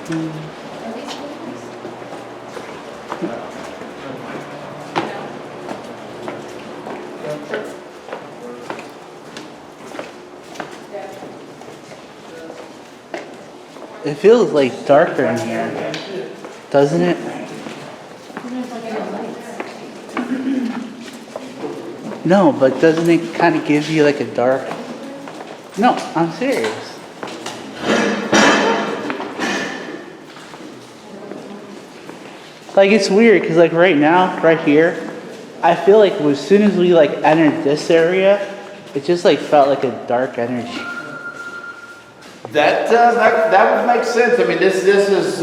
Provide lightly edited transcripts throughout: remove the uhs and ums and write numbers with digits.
It feels like darker in here, doesn't it? No, but doesn't it kind of give you like a dark... No, I'm serious. Like it's weird because like right now, right here, I feel like as soon as we like entered this area, it just like felt like a dark energy. That would make sense. I mean, this is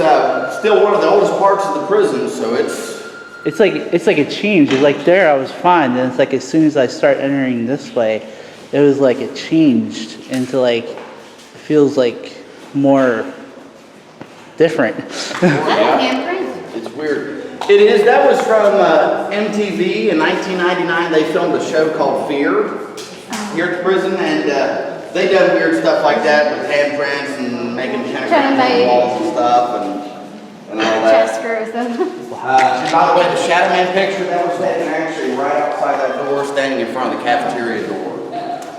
still one of the oldest parts of the prison, so it's like a change. It's like there I was fine, then it's like as soon as I start entering this way, it was like it changed into like it feels like more different. It's weird. It is. That was from MTV in 1999. They filmed a show called Fear here at the prison, and they done weird stuff like that with handprints and making pentagrams on the walls and stuff and all that. Chest screws. And by the way, the Shadow Man picture that was taken actually right outside that door, standing in front of the cafeteria door.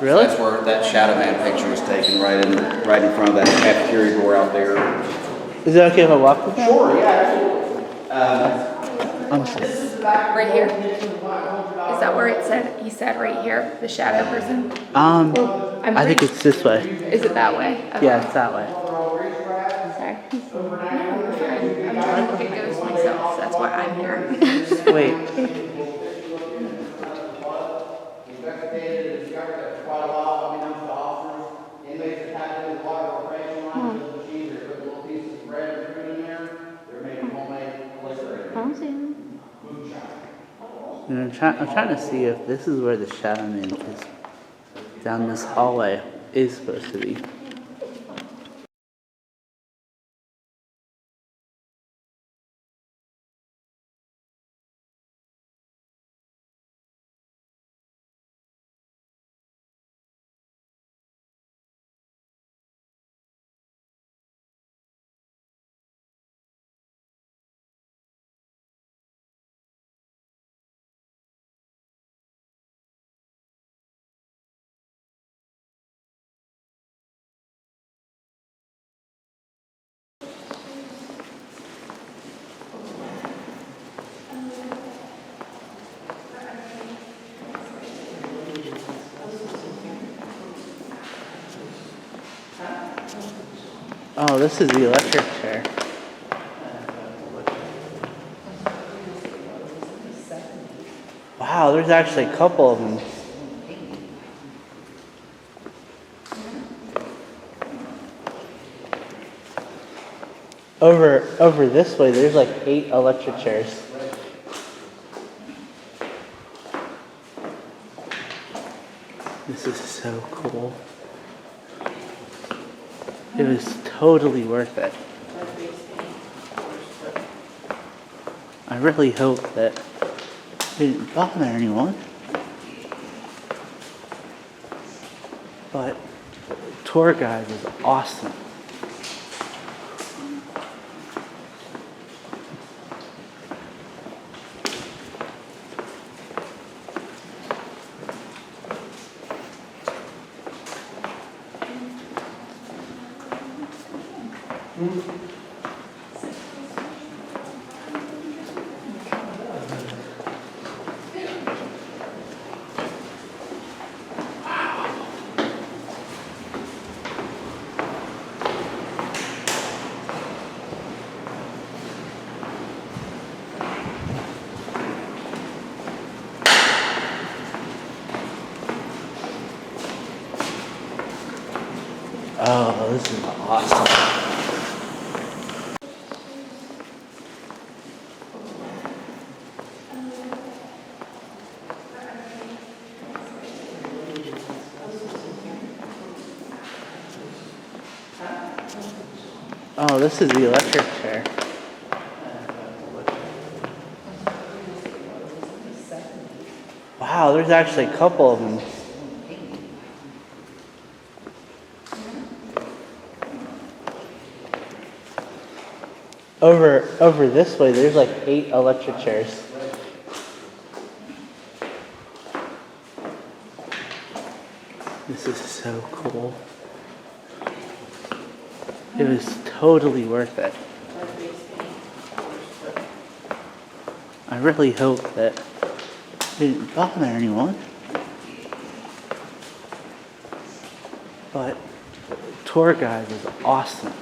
Really? That's where that Shadow Man picture was taken, right in front of that cafeteria door out there. Is it okay if I walk with that? Sure, yeah, absolutely. Right here. Is that where it said? He said right here, the shadow person. I think it's this way. Is it that way? Okay. Yeah, it's that way. Sorry. I'm trying to look at ghosts myself. So that's why I'm here. Wait. And I'm trying to see if this is where the Shadow Man is. Down this hallway is supposed to be. Oh, this is the electric chair. Wow, there's actually a couple of them. Over this way, there's like 8 electric chairs. This is so cool. It was totally worth it. I really hope that it didn't bother anyone. But tour guide is awesome. Oh, this is awesome. Oh, this is the electric chair. Wow, there's actually a couple of them. over this way, there's like 8 electric chairs. This is so cool. It was totally worth it. I really hope that it didn't bother anyone. But tour guide is awesome.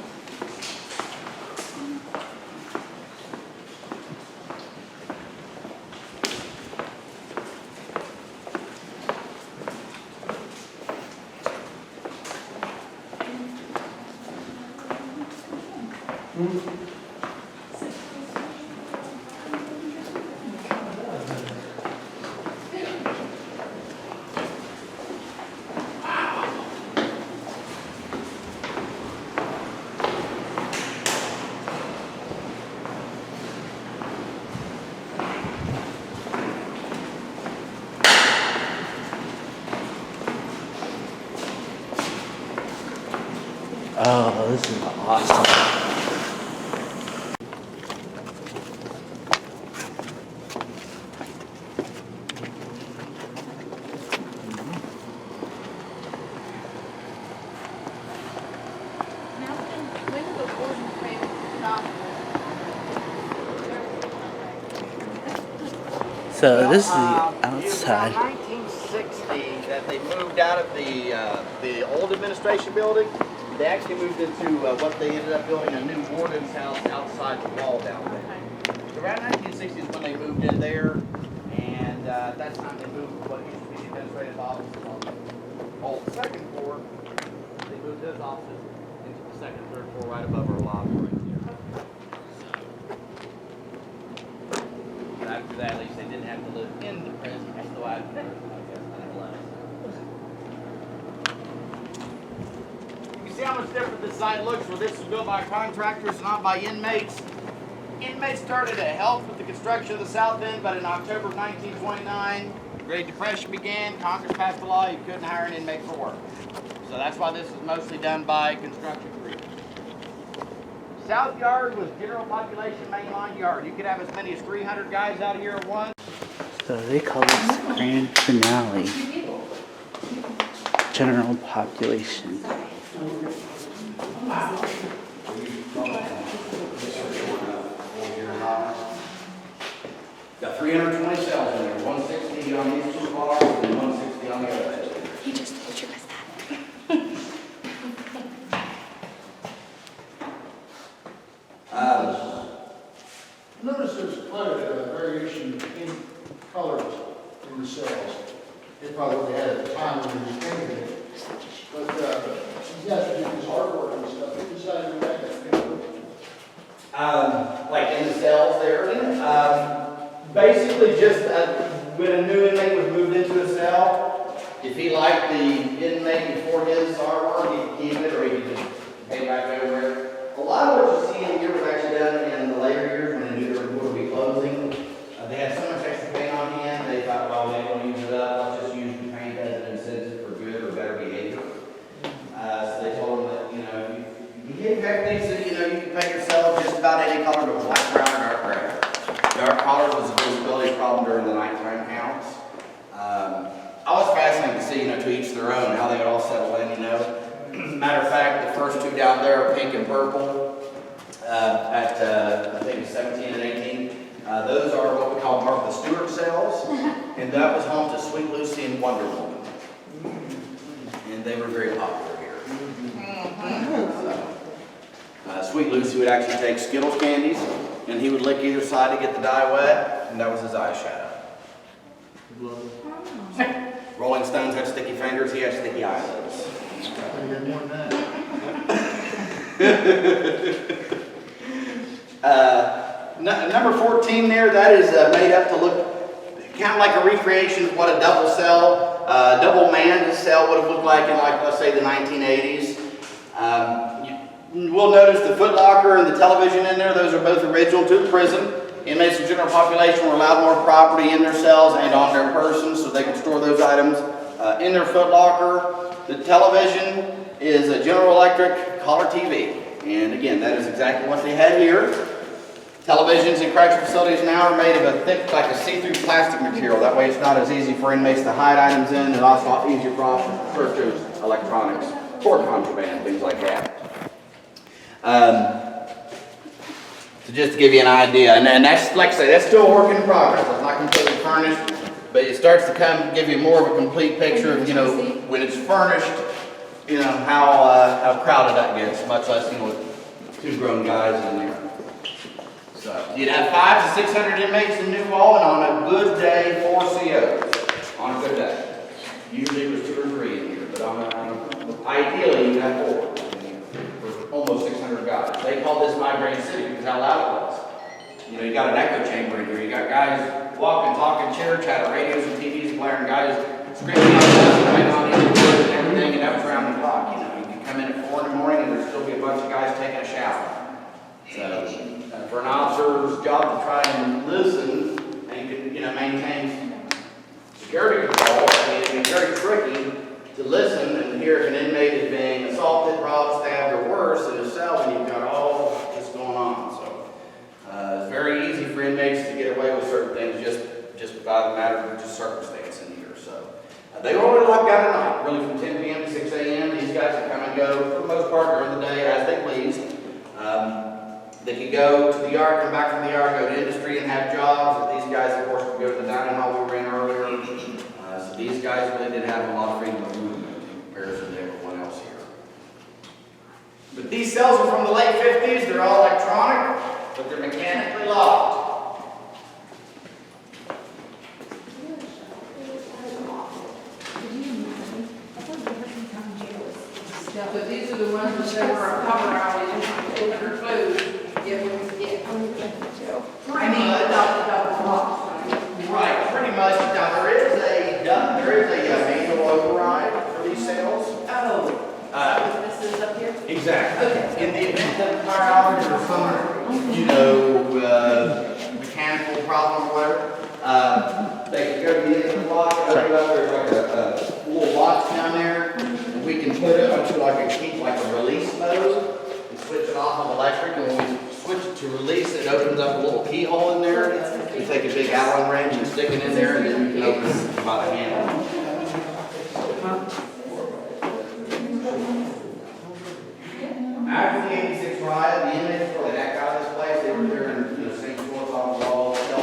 Oh, this is awesome. So this is the outside. Around 1960, that they moved out of the old administration building. They actually moved into what they ended up building, a new warden's house outside the wall down there. So around 1960 is when they moved in there, and at that time they moved what used to be the administrative offices on the old second floor. They moved those offices into the second, third floor right above our lobby right there. But after that, at least they didn't have to live in the prison, they still had to, I guess, nonetheless. See how much different this site looks where this is built by contractors, not by inmates. Inmates started to help with the construction of the south end, but in October of 1929, the Great Depression began. Congress passed a law you couldn't hire an inmate for work. So that's why this is mostly done by construction crews. South Yard was general population mainline yard. You could have as many as 300 guys out here at once. So they call this grand finale. General population. Wow. Got 320 cells in there, 160 on these two bars and 160 on the other end. He just told you guys that. Notice there's quite a variation in colors in the cells. They probably would have had at the time when they painted it. But you guys did this artwork and stuff. Who decided to make that? Like in the cells there. Basically just when a new inmate was moved into a cell, if he liked the inmate before his artwork, he'd keep it or he could just pay back over it. A lot of what you see in here was actually done in the later years when they knew their would be closing. They had so much extra paint on hand, they thought, well, they don't use it up, let's just use the paint as an incentive for good or better behavior. So they told them that, you know, you get things that, you know, you can paint yourself just about any color, but black, brown, or dark gray. Dark colors was a visibility problem during the nighttime counts. I was fascinated to see, you know, to each their own, how they would all settle in, you know. Matter of fact, the first two down there are pink and purple at, I think it's 17 and 18. Those are what we call Martha Stewart cells, and that was home to Sweet Lucy and Wonder Woman. And they were very popular here. Sweet Lucy would actually take Skittles candies, and he would lick either side to get the dye wet, and that was his eyeshadow. Rolling Stones had sticky fingers, he had sticky eyelids. Number 14 there, that is made up to look kind of like a recreation of what a double cell, double manned cell would have looked like in, like, let's say the 1980s. We'll notice the foot locker and the television in there. Those are both original to the prison. Inmates of general population were allowed more property in their cells and on their persons, so they could store those items in their foot locker. The television is a General Electric color TV. And again, that is exactly what they had here. Televisions in correctional facilities now are made of a thick, like a see-through plastic material. That way it's not as easy for inmates to hide items in, and also easier for officers to search electronics for contraband, things like that. So just to give you an idea, and that's, like I say, that's still a work in progress. It's not completely furnished, but it starts to give you more of a complete picture of, when it's furnished, how crowded that gets, much less, with 2 grown guys in there. So you'd have 500 to 600 inmates in New Hall, and on a good day, 4 COs. On a good day. Usually it was 2 or 3 in here, but ideally you'd have 4. For almost 600 guys. They call this Migraine City because how loud it was. You got an echo chamber in here. You got guys walking, talking, chitter chatter, radios and TVs blaring, guys screaming out loud, right on the words and everything, and that was around the clock. You can come in at 4 in the morning and there'll still be a bunch of guys taking a shower. So for an officer's job to try and listen and maintain security control, it's very tricky to listen and hear if an inmate is being assaulted, robbed, stabbed, or worse in a cell when you've got all this going on. So it's very easy for inmates to get away with certain things just by the matter of just circumstance in here. So they were only locked out at night, really from 10 p.m. to 6 a.m. These guys can come and go for the most part during the day as they please. They could go to the yard, come back from the yard, go to industry and have jobs. These guys, of course, could go to the dining hall we were in earlier. So these guys really did have a lot of freedom of movement in comparison to everyone else here. But these cells are from the late 50s. They're all electronic, but they're mechanically locked. Yeah, but these are the ones that were a cover out in under food. Yeah, I mean, without the double lock. Right, pretty much. Now there is a manual override for these cells. Oh, this is up here? Exactly. Okay. In the event that a fire outage or some, mechanical problem or whatever, they can go to the end of the block and open up. There's like a little box down there, and we can put it onto like a release mode and switch it off of electric. And when we switch it to release, it opens up a little keyhole in there. You take a big Allen wrench and stick it in there, and then you can open it by the handle. After the 86 riot, the inmates were the heck out of this place. They were there in St. Louis off the wall, cell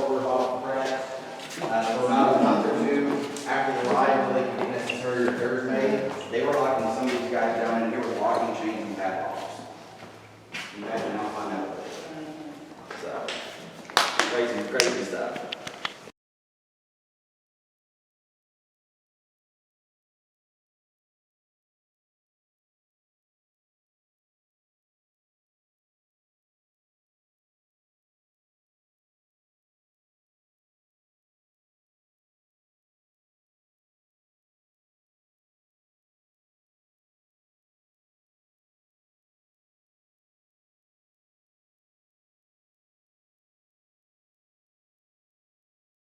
doors off the grass. For about a month or 2 after the riot, when they could get necessary repairs made, they were locking some of these guys down in here with locking chains and padlocks. You imagine how fun that was. So, crazy stuff.